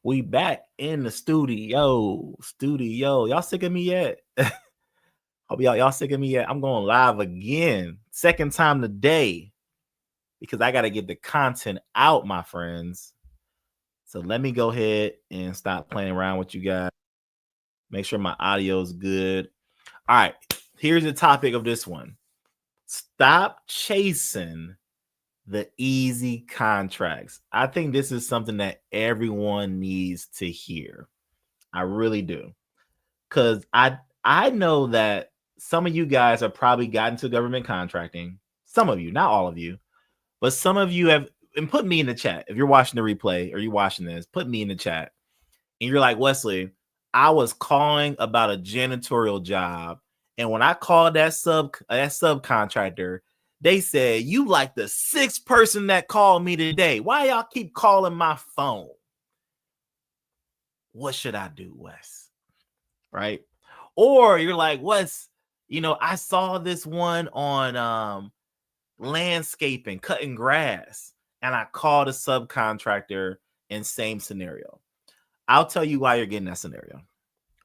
We back in the studio. Y'all sick of me yet? Hope y'all sick of me yet. I'm going live again. Second time today. Because I gotta get the content out, my friends. So let me go ahead and stop playing around with you guys. Make sure my audio is good. All right. Here's the topic of this one. Stop chasing the easy contracts. I think this is something that everyone needs to hear. I really do. Because I know that some of you guys have probably gotten to government contracting. Some of you, not all of you, but some of you have, and put me in the chat. If you're watching the replay or you're watching this, put me in the chat. And you're like, Wesley, I was calling about a janitorial job. And when I called that subcontractor, they said, you like the sixth person that called me today. Why y'all keep calling my phone? What should I do, Wes? Right? Or you're like, Wes, I saw this one on landscaping, cutting grass, and I called a subcontractor in same scenario. I'll tell you why you're getting that scenario.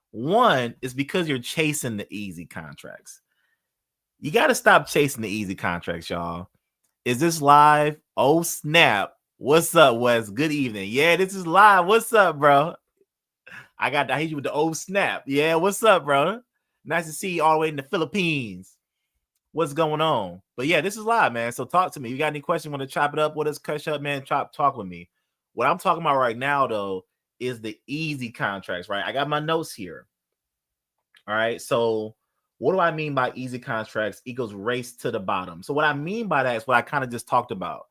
One is because you're chasing the easy contracts. You got to stop chasing the easy contracts, y'all. Is this live? Oh, snap. What's up, Wes? Good evening. Yeah, this is live. What's up, bro? I hit you with the old snap. Yeah, what's up, bro? Nice to see you all the way in the Philippines. What's going on? But yeah, this is live, man. So talk to me. You got any questions? Want to chop it up with us? Cush up, man. Talk with me. What I'm talking about right now, though, is the easy contracts, right? I got my notes here. All right. So what do I mean by easy contracts equals race to the bottom? So what I mean by that is what I kind of just talked about.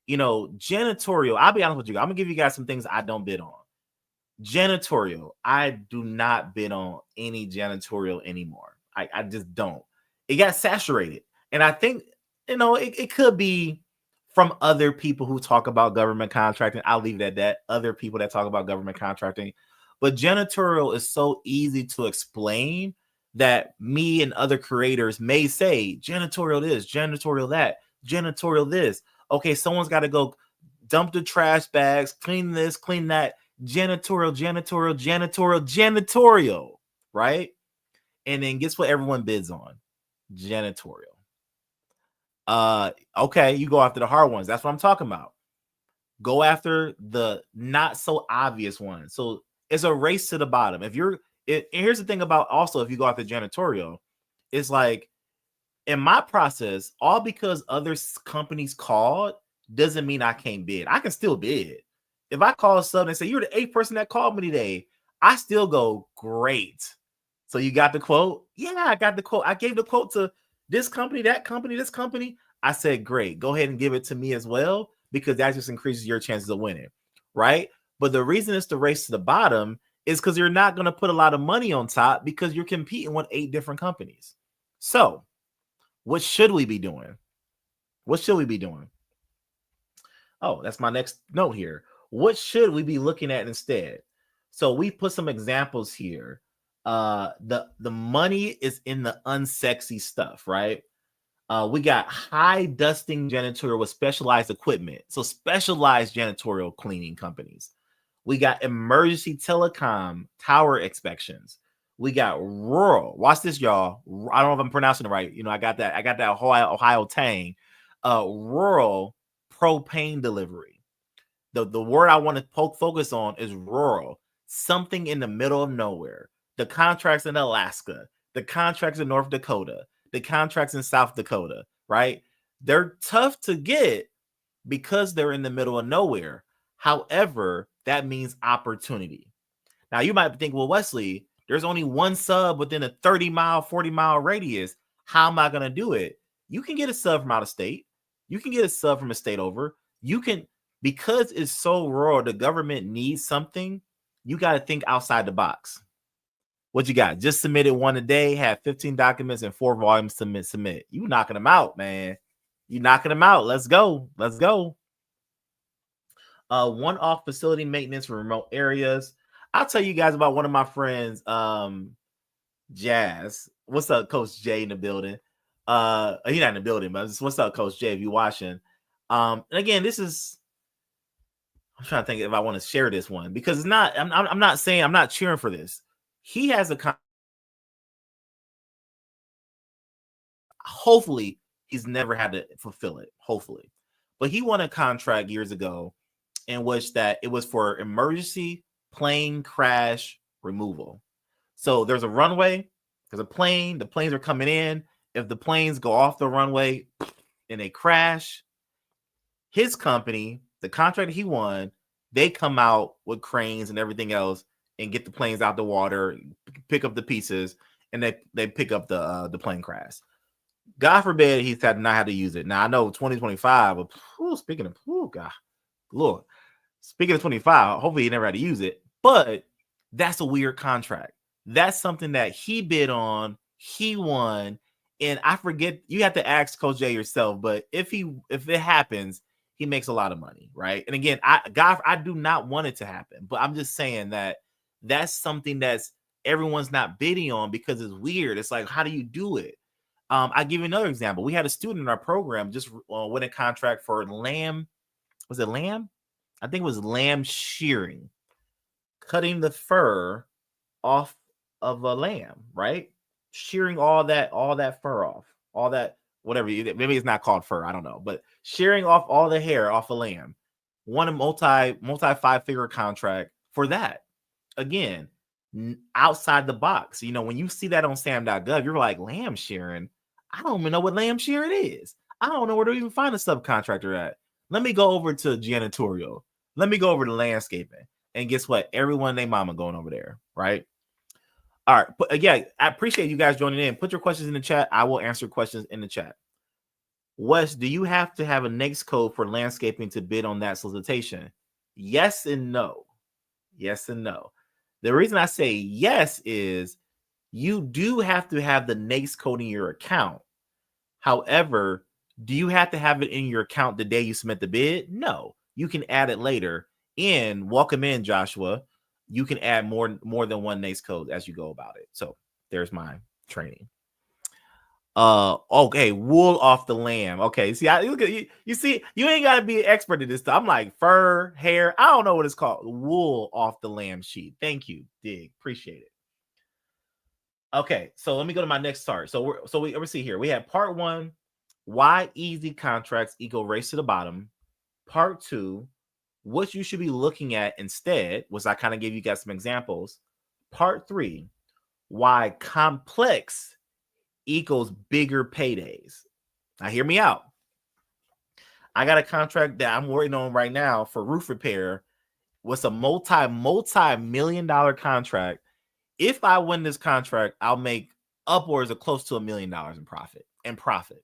Janitorial. I'll be honest with you. I'm gonna give you guys some things I don't bid on. Janitorial. I do not bid on any janitorial anymore. I just don't. It got saturated. And I think, it could be from other people who talk about government contracting. I'll leave it at that. Other people that talk about government contracting. But janitorial is so easy to explain that me and other creators may say janitorial this, janitorial that, janitorial this. Okay, someone's got to go dump the trash bags, clean this, clean that. Janitorial, right? And then guess what everyone bids on? Janitorial. Okay, you go after the hard ones. That's what I'm talking about. Go after the not so obvious ones. So it's a race to the bottom. Here's the thing about also, if you go after janitorial, it's like in my process, all because other companies called doesn't mean I can't bid. I can still bid. If I call a sub and say, you're the eighth person that called me today, I still go, great. So you got the quote? Yeah, I got the quote. I gave the quote to this company, that company, this company. I said, great. Go ahead and give it to me as well, because that just increases your chances of winning, right? But the reason it's the race to the bottom is because you're not going to put a lot of money on top because you're competing with 8 different companies. So what should we be doing? What should we be doing? Oh, that's my next note here. What should we be looking at instead? So we put some examples here. The money is in the unsexy stuff, right? We got high dusting janitorial with specialized equipment. So specialized janitorial cleaning companies. We got emergency telecom tower inspections. We got rural. Watch this, y'all. I don't know if I'm pronouncing it right. I got that Ohio tang. Rural propane delivery. The word I want to focus on is rural. Something in the middle of nowhere. The contracts in Alaska, the contracts in North Dakota, the contracts in South Dakota, right? They're tough to get because they're in the middle of nowhere. However, that means opportunity. Now, you might think, well, Wesley, there's only one sub within a 30-mile, 40-mile radius. How am I going to do it? You can get a sub from out of state. You can get a sub from a state over. You can, because it's so rural, the government needs something. You got to think outside the box. What you got? Just submitted one a day, have 15 documents and 4 volumes to submit. You knocking them out, man. You knocking them out. Let's go. Let's go. One-off facility maintenance for remote areas. I'll tell you guys about one of my friends, Jazz. What's up, Coach Jay in the building? He's not in the building, but what's up, Coach Jay, if you're watching? And again, this is, I'm trying to think if I want to share this one because it's not. I'm not saying I'm not cheering for this. He has a hopefully he's never had to fulfill it. Hopefully, but he won a contract years ago in which that it was for emergency plane crash removal. So there's a runway, there's a plane, the planes are coming in. If the planes go off the runway and they crash, his company, the contract he won, they come out with cranes and everything else and get the planes out the water, pick up the pieces, and they pick up the plane crash. God forbid he's had not had to use it. Now I know 2025. Speaking of God, Lord, speaking of 25, hopefully he never had to use it. But that's a weird contract. That's something that he bid on, he won, and I forget. You have to ask Coach J yourself. But if it happens, he makes a lot of money, right? And again, I do not want it to happen, but I'm just saying that that's something that's everyone's not bidding on because it's weird. It's like, how do you do it? I give you another example. We had a student in our program just win a contract for lamb. Was it lamb? I think it was lamb shearing, cutting the fur off of a lamb, right? Shearing all that fur off, all that whatever. Maybe it's not called fur. I don't know, but shearing off all the hair off a lamb. Won a multi 5-figure contract for that. Again, outside the box. You know, when you see that on sam.gov, you're like, lamb shearing. I don't even know what lamb shearing is. I don't know where to even find a subcontractor at. Let me go over to janitorial. Let me go over to landscaping. And guess what? Everyone and their mama going over there, right? All right. But again, I appreciate you guys joining in. Put your questions in the chat. I will answer questions in the chat. Wes, do you have to have a NAICS code for landscaping to bid on that solicitation? Yes and no. Yes and no. The reason I say yes is you do have to have the NAICS code in your account. However, do you have to have it in your account the day you submit the bid? No. You can add it later. And welcome in, Joshua. You can add more than one NAICS code as you go about it. So there's my training. Okay, wool off the lamb. Okay, see, you see, you ain't got to be an expert at this stuff. I'm like fur, hair. I don't know what it's called. Wool off the lamb sheet. Thank you, Dig. Appreciate it. Okay, so let me go to my next chart. So we see here. We have part 1, why easy contracts equal race to the bottom. Part 2, what you should be looking at instead, was I kind of gave you guys some examples. Part 3, why complex equals bigger paydays. Now hear me out. I got a contract that I'm working on right now for roof repair. What's a multi-million-dollar contract. If I win this contract, I'll make upwards of close to $1 million in profit.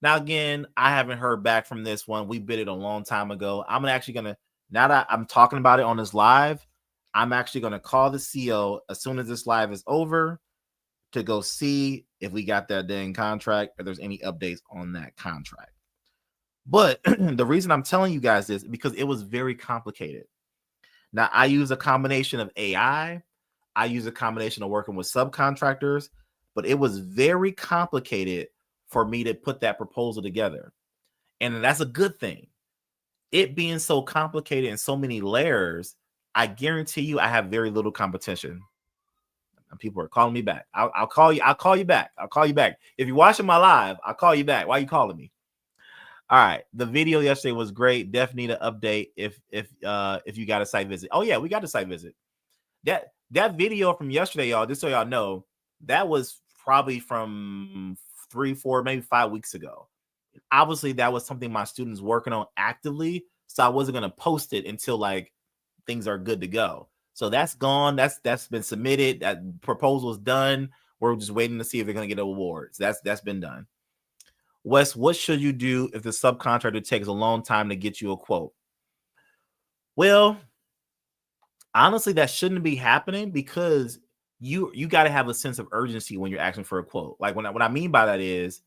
Now, again, I haven't heard back from this one. We bid it a long time ago. I'm actually going to, now that I'm talking about it on this live, I'm actually going to call the CO as soon as this live is over to go see if we got that dang contract, or there's any updates on that contract. But the reason I'm telling you guys this is because it was very complicated. Now, I use a combination of AI. I use a combination of working with subcontractors, but it was very complicated for me to put that proposal together. And that's a good thing. It being so complicated and so many layers, I guarantee you I have very little competition. And people are calling me back. I'll call you. I'll call you back. I'll call you back. If you're watching my live, I'll call you back. Why are you calling me? All right. The video yesterday was great. Definitely need an update if you got a site visit. Oh yeah, we got a site visit. That video from yesterday, y'all, just so y'all know, that was probably from 3, 4, maybe 5 weeks ago. Obviously, that was something my students working on actively, so I wasn't going to post it until like things are good to go. So that's gone. That's been submitted. That proposal is done. We're just waiting to see if they're going to get awards. That's been done. Wes, what should you do if the subcontractor takes a long time to get you a quote? Well, honestly, that shouldn't be happening because you got to have a sense of urgency when you're asking for a quote. Like what I mean by that is,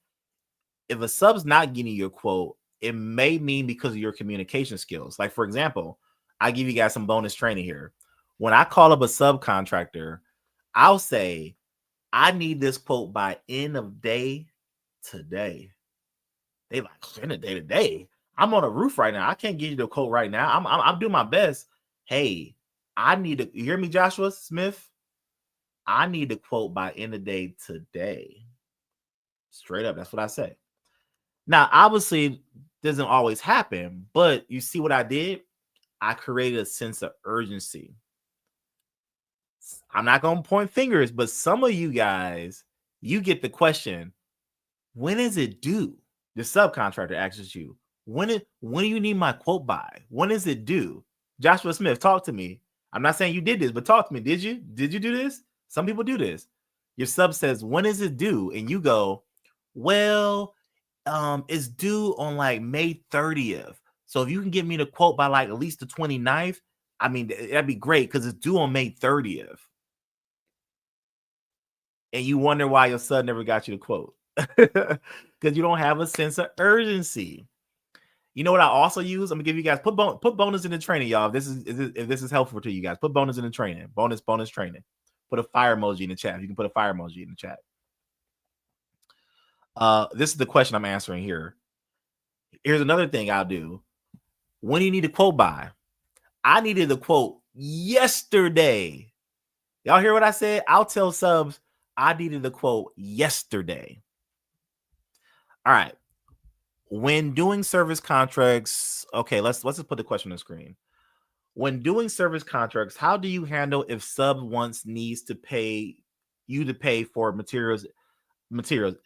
if a sub's not getting you a quote, it may mean because of your communication skills. Like for example, I give you guys some bonus training here. When I call up a subcontractor, I'll say, I need this quote by end of day today. They like, end of day today. I'm on a roof right now. I can't give you the quote right now. I'm doing my best. Hey, I need to, you hear me, Joshua Smith? I need the quote by end of day today. Straight up, that's what I say. Now, obviously, doesn't always happen, but you see what I did? I created a sense of urgency. I'm not going to point fingers, but some of you guys, you get the question, when is it due? The subcontractor asks you, when do you need my quote by? When is it due? Joshua Smith, talk to me. I'm not saying you did this, but talk to me. Did you do this? Some people do this. Your sub says, when is it due? And you go, well, it's due on like May 30th. So if you can give me the quote by like at least the 29th, I mean, that'd be great because it's due on May 30th. And you wonder why your son never got you the quote. Because you don't have a sense of urgency. You know what I also use? I'm gonna give you guys put bonus in the training, y'all. If this is helpful to you guys, put bonus in the training. Bonus training. Put a fire emoji in the chat. You can put a fire emoji in the chat. This is the question I'm answering here. Here's another thing I'll do. When do you need a quote by? I needed the quote yesterday. Y'all hear what I said? I'll tell subs I needed the quote yesterday. All right. When doing service contracts, okay, let's just put the question on the screen. When doing service contracts, how do you handle if sub needs to pay for materials?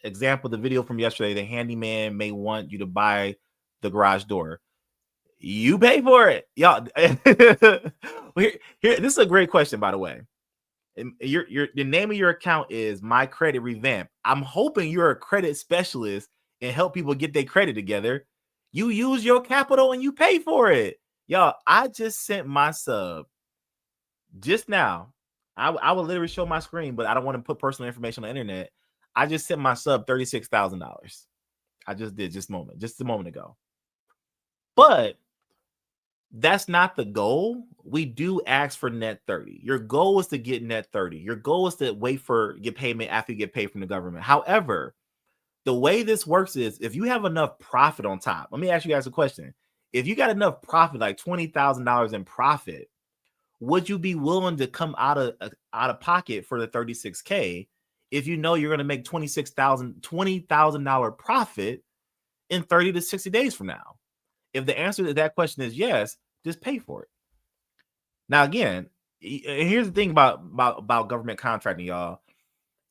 Example, the video from yesterday, the handyman may want you to buy the garage door. You pay for it. Y'all, here, this is a great question, by the way. Your name of your account is My Credit Revamp. I'm hoping you're a credit specialist and help people get their credit together. You use your capital and you pay for it. Y'all, I just sent my sub just now. I will literally show my screen, but I don't want to put personal information on the internet. I just sent my sub $36,000. I just did just a moment ago. But that's not the goal. We do ask for net 30. Your goal is to get net 30. Your goal is to wait for get payment after you get paid from the government. However, the way this works is if you have enough profit on top, let me ask you guys a question. If you got enough profit, like $20,000 in profit, would you be willing to come out of pocket for the 36K if you know you're going to make $20,000 profit in 30 to 60 days from now? If the answer to that question is yes, just pay for it. Now, again, here's the thing about government contracting, y'all.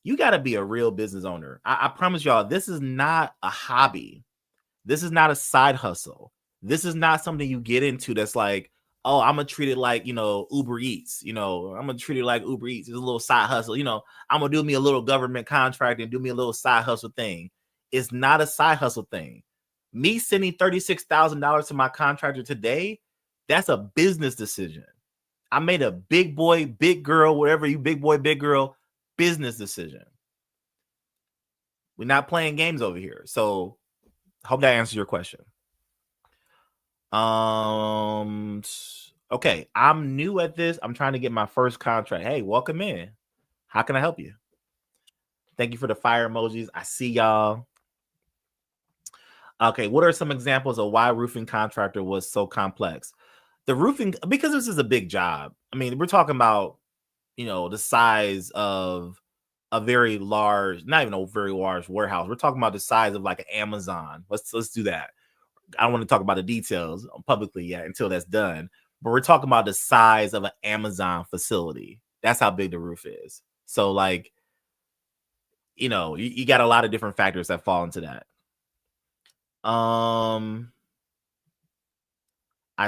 You got to be a real business owner. I promise y'all, this is not a hobby. This is not a side hustle. This is not something you get into that's like, oh, I'm going to treat it like, Uber Eats. I'm going to treat it like Uber Eats. It's a little side hustle. I'm going to do me a little government contract and do me a little side hustle thing. It's not a side hustle thing. Me sending $36,000 to my contractor today, that's a business decision. I made a big boy, big girl, whatever you big boy, big girl business decision. We're not playing games over here. So hope that answers your question. Okay, I'm new at this. I'm trying to get my first contract. Hey, welcome in. How can I help you? Thank you for the fire emojis. I see y'all. Okay, what are some examples of why roofing contractor was so complex? The roofing, because this is a big job. I mean, we're talking about, the size of a very large, not even a very large warehouse. We're talking about the size of like an Amazon. Let's do that. I don't want to talk about the details publicly yet until that's done. But we're talking about the size of an Amazon facility. That's how big the roof is. So like, you got a lot of different factors that fall into that. I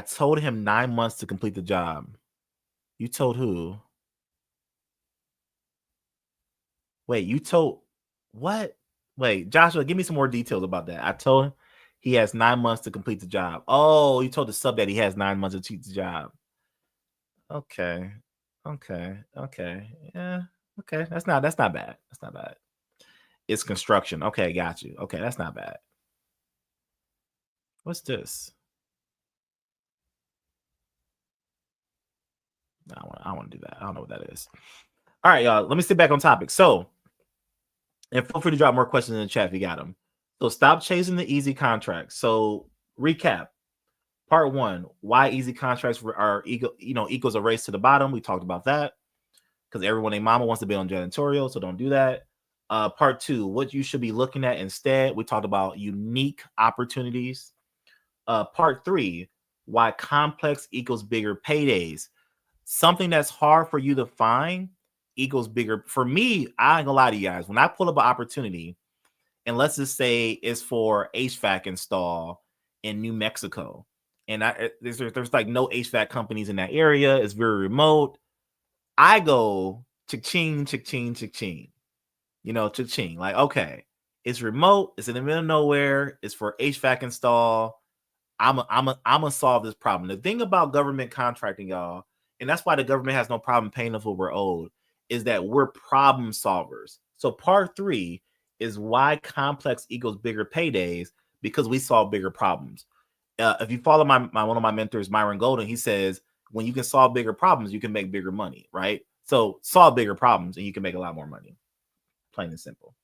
told him 9 months to complete the job. You told who? Wait, you told what? Wait, Joshua, give me some more details about that. I told him he has 9 months to complete the job. Oh, you told the sub that he has 9 months to complete the job. Okay. Yeah. Okay. That's not bad. That's not bad. It's construction. Okay, got you. Okay, that's not bad. What's this? No, I want to do that. I don't know what that is. All right, y'all. Let me sit back on topic. So, and feel free to drop more questions in the chat if you got them. So stop chasing the easy contracts. So recap. Part 1, why easy contracts are equals a race to the bottom. We talked about that because everyone and mama wants to be on janitorial, so don't do that. Part 2, what you should be looking at instead. We talked about unique opportunities. Part 3, why complex equals bigger paydays. Something that's hard for you to find equals bigger. For me, I ain't gonna lie to you guys. When I pull up an opportunity, and let's just say it's for HVAC install in New Mexico, and there's like no HVAC companies in that area. It's very remote. I go cha-ching, cha-ching, cha-ching. Cha-ching. Like, okay, it's remote. It's in the middle of nowhere. It's for HVAC install. I'm gonna solve this problem. The thing about government contracting, y'all, and that's why the government has no problem paying us what we're owed, is that we're problem solvers. So part 3 is why complex equals bigger paydays, because we solve bigger problems. If you follow my one of my mentors, Myron Golden, he says when you can solve bigger problems, you can make bigger money, right? So solve bigger problems and you can make a lot more money. Plain and simple.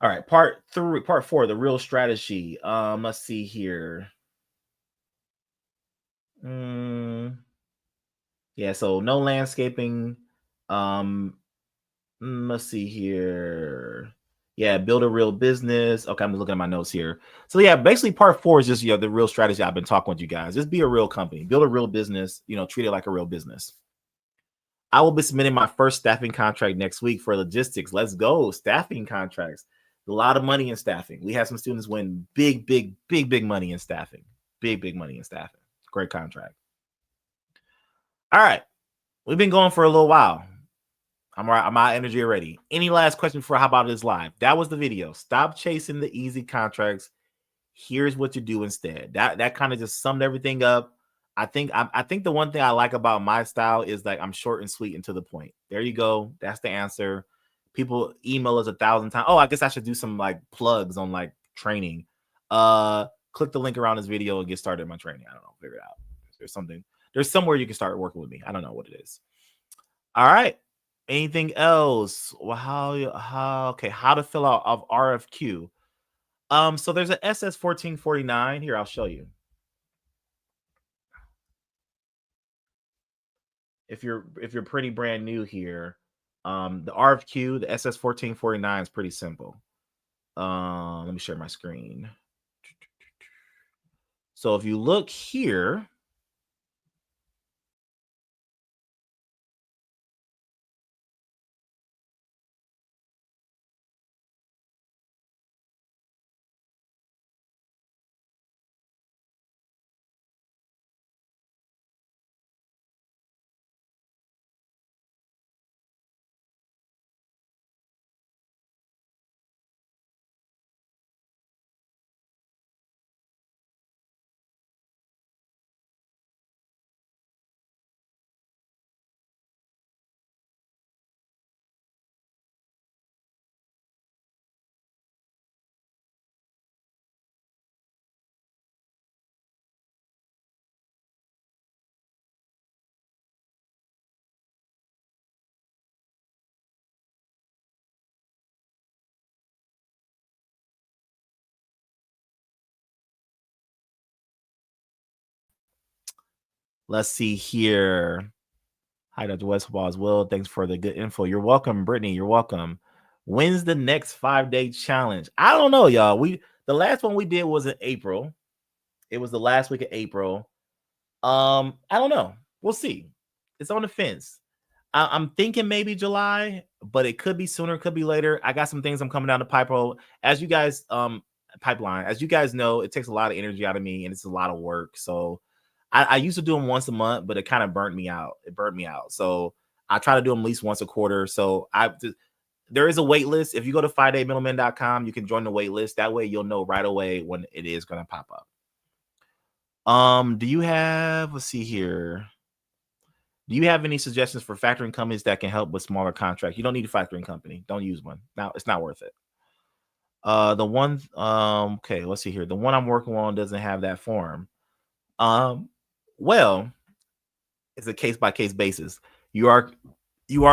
All right, part 4, the real strategy. Let's see here. Yeah, so no landscaping. Let's see here. Yeah, build a real business. Okay, I'm looking at my notes here. So yeah, basically part 4 is just the real strategy I've been talking with you guys. Just be a real company, build a real business, treat it like a real business. I will be submitting my first staffing contract next week for logistics. Let's go. Staffing contracts. A lot of money in staffing. We have some students win big money in staffing. Big money in staffing. Great contract. All right. We've been going for a little while. I'm all right. I'm out of energy already. Any last question before how about this live? That was the video. Stop chasing the easy contracts. Here's what you do instead. That kind of just summed everything up. I think the one thing I like about my style is like I'm short and sweet and to the point. There you go. That's the answer. People email us 1,000 times. Oh, I guess I should do some like plugs on like training. Click the link around this video and get started in my training. I don't know. Figure it out. There's somewhere you can start working with me. I don't know what it is. All right. Anything else? Well, how to fill out of RFQ. So there's a SS 1449 here. I'll show you. If you're pretty brand new here, the RFQ, the SS 1449 is pretty simple. Let me share my screen. So if you look here, let's see here. Hi, Dr. Westfall as well. Thanks for the good info. You're welcome, Brittany. You're welcome. When's the next 5-day challenge? I don't know, y'all. The last one we did was in April. It was the last week of April. I don't know. We'll see. It's on the fence. I'm thinking maybe July, but it could be sooner, it could be later. I got some things I'm coming down the pipeline. As you guys know, it takes a lot of energy out of me and it's a lot of work. So I used to do them once a month, but it kind of burnt me out. So I try to do them at least once a quarter. So there is a wait list. If you go to 5daymiddleman.com, you can join the wait list. That way you'll know right away when it is going to pop up. Do you have, let's see here. Do you have any suggestions for factoring companies that can help with smaller contracts? You don't need a factoring company. Don't use one. Now it's not worth it. The one, okay, let's see here. The one I'm working on doesn't have that form. Well, it's a case-by-case basis. You are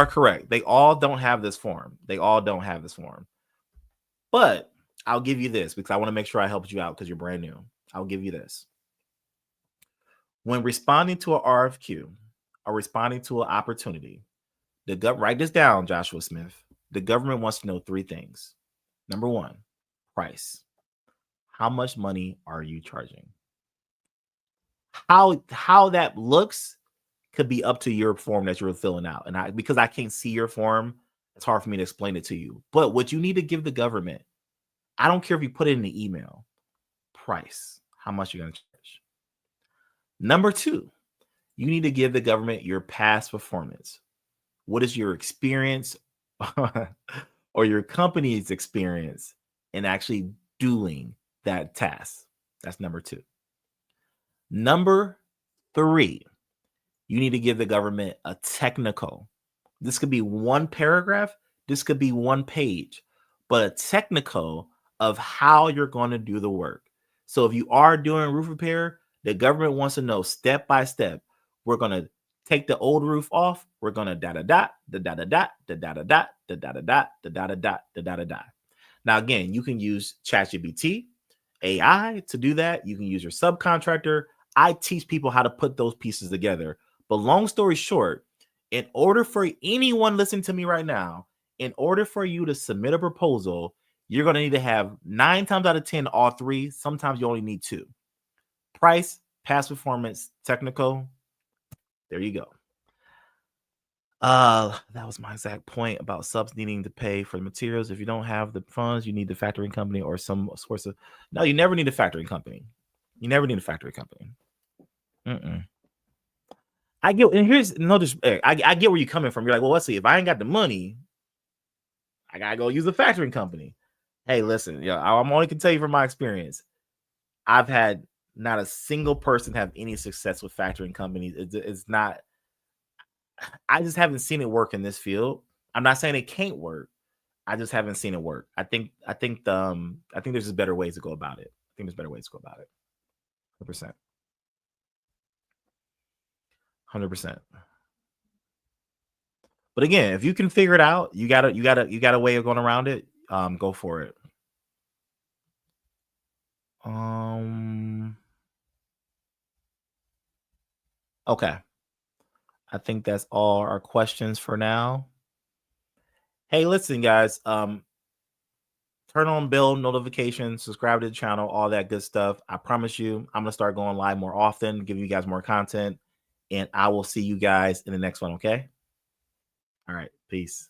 correct. They all don't have this form. But I'll give you this because I want to make sure I helped you out because you're brand new. I'll give you this. When responding to an RFQ or responding to an opportunity, write this down, Joshua Smith. The government wants to know three things. Number one, price. How much money are you charging? How that looks could be up to your form that you're filling out. And because I can't see your form, it's hard for me to explain it to you. But what you need to give the government, I don't care if you put it in the email, price. How much you're going to charge. Number two, you need to give the government your past performance. What is your experience or your company's experience in actually doing that task? That's number two. Number three, you need to give the government a technical. This could be one paragraph. This could be one page, but a technical of how you're going to do the work. So if you are doing roof repair, the government wants to know step by step. We're going to take the old roof off. We're going to da-da-da, da-da-da-da, da-da-da-da, da-da-da-da, da-da-da-da, da-da-da-da. Now, again, you can use ChatGPT, AI to do that. You can use your subcontractor. I teach people how to put those pieces together. But long story short, in order for anyone listening to me right now, in order for you to submit a proposal, you're going to need to have 9 times out of 10, all three. Sometimes you only need 2. Price, past performance, technical. There you go. That was my exact point about subs needing to pay for the materials. If you don't have the funds, you need the factoring company or some source of. No, you never need a factoring company. You never need a factoring company. I get, and here's no disrespect. I get where you're coming from. You're like, well, let's see. If I ain't got the money, I gotta go use a factoring company. Hey, listen, I'm only can tell you from my experience. I've had not a single person have any success with factoring companies. It's not. I just haven't seen it work in this field. I'm not saying it can't work. I just haven't seen it work. I think there's just better ways to go about it. I think there's better ways to go about it. 100%. 100%. But again, if you can figure it out, you got a way of going around it. Go for it. Okay. I think that's all our questions for now. Hey, listen, guys. Turn on bell notifications, subscribe to the channel, all that good stuff. I promise you, I'm gonna start going live more often, giving you guys more content, and I will see you guys in the next one. Okay. All right. Peace.